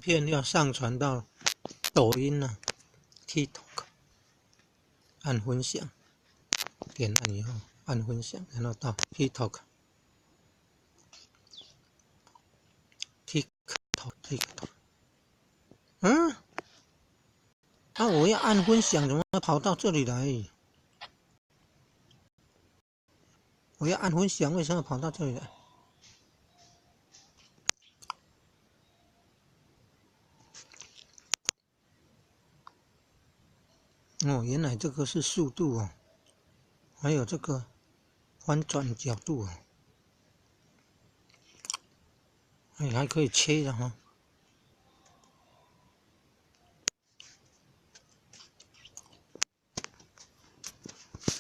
片要上传到抖音啊 TikTok， 按分享，点按以后按分享，然后到 TikTok， 嗯，我要按分享，怎么跑到这里来？我要按分享，为什么跑到这里来？哦，原来这个是速度啊，还有这个翻转角度啊，还可以切的哈。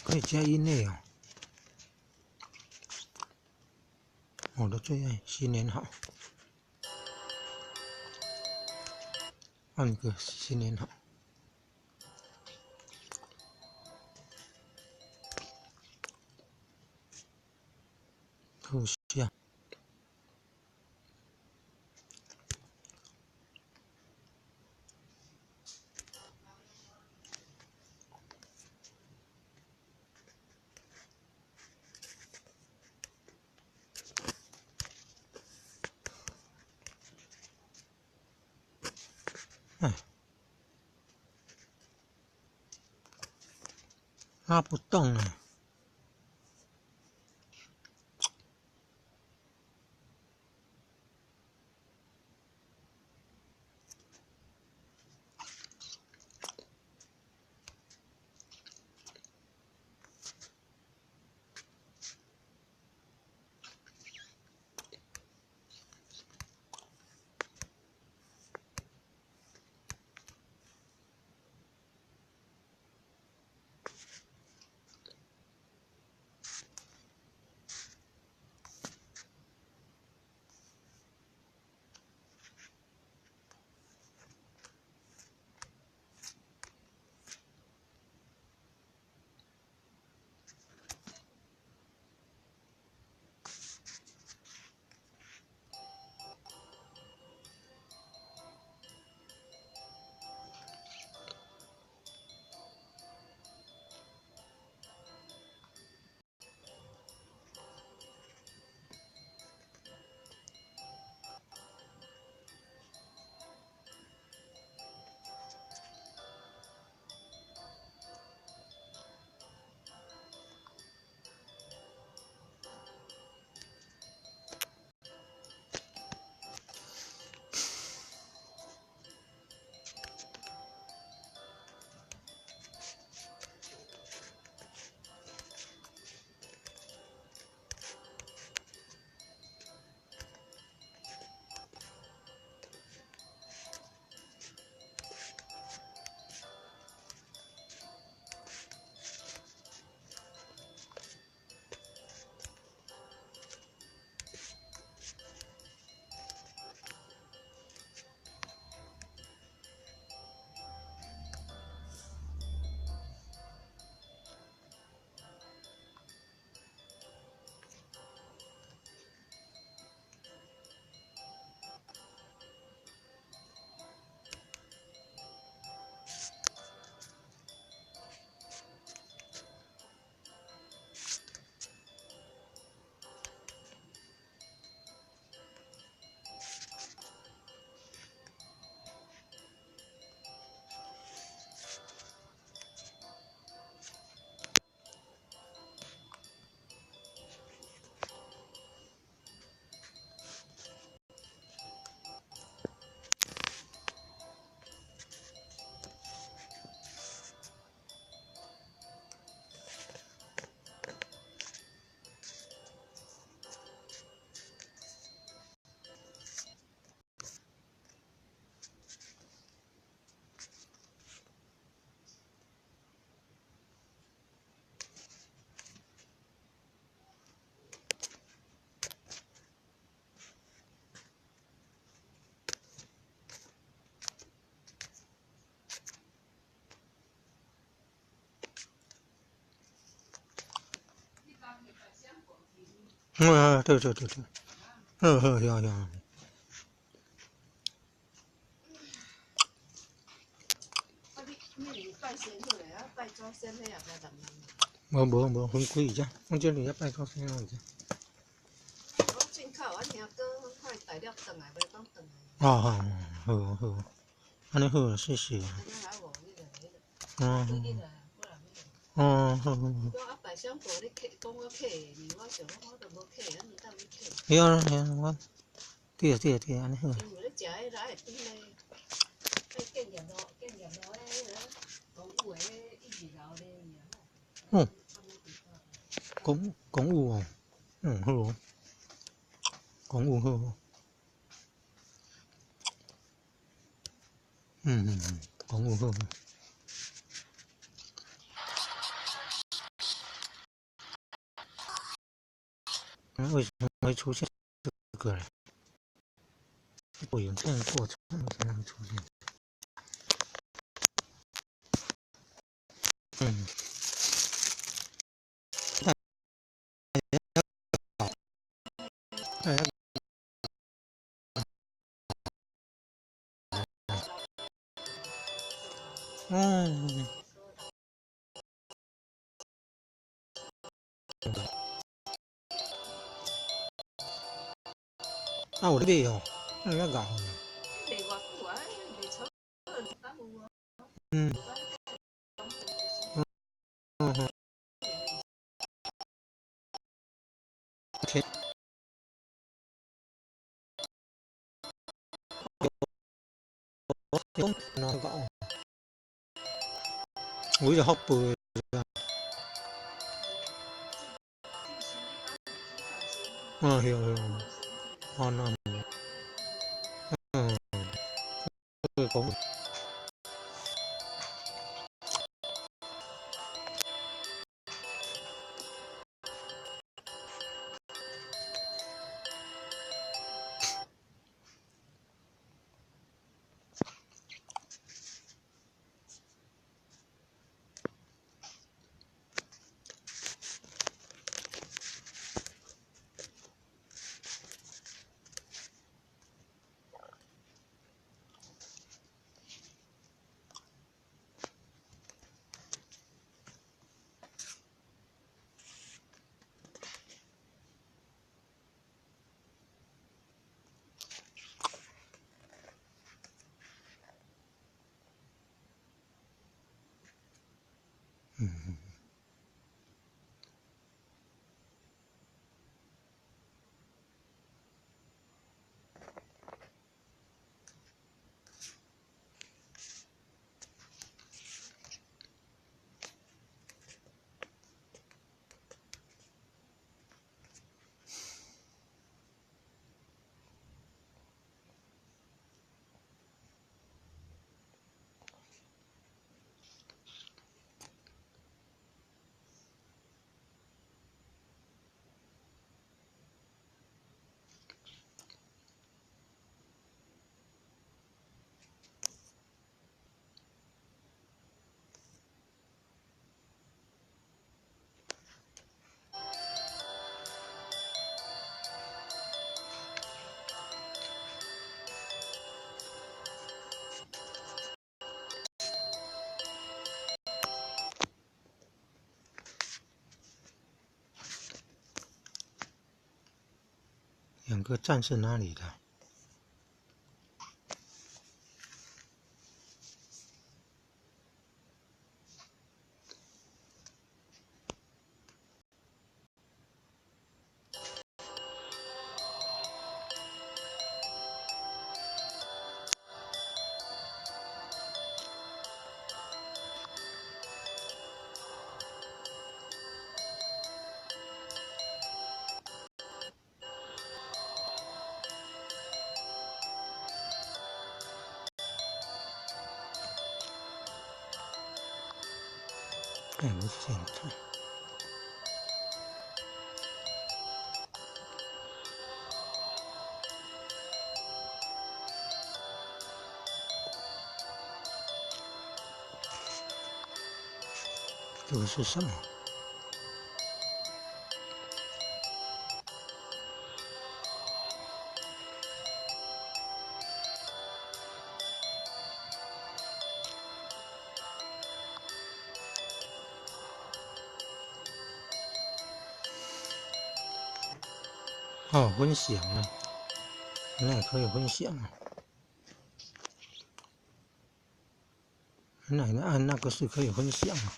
可以加音乐啊！我的最爱，新年好，按个新年好。头像。拉不动啊！对，呀。无，分几只，我这里要拜祖先了。我进口，我听哥快大粒转来，袂讲转来。好，安尼好，谢谢。好。讲阿伯想过你客，讲我客的，我想我都无客，安尼当你客。对啊，我对，安尼好。因为你食迄来会顶咧，迄建业路迄个公务的一二楼咧，公务哦，好，公务好，公务好。为什么会出现这个呢？我有这样过程，为什么会出现？我这边哦，那要搞。卖偌久啊？卖超2有啊。天，那搞，我就好背。有，那讲。两个站是哪里的？我现在。这个是什么？哦，分享啊，那也可以分享啊。原来按那个是可以分享啊。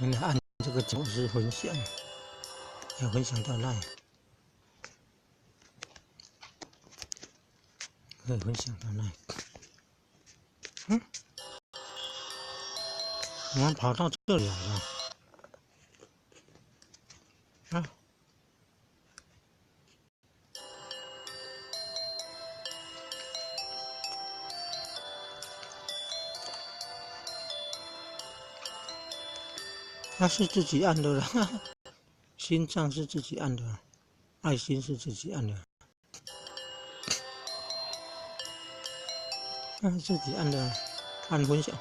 原来按这个键是分享，要分享到那，可以分享到那。嗯，我们跑到这里来了。啊，那是自己按的了，哈哈，心脏是自己按的，爱心是自己按的，那是自己按的，按分享。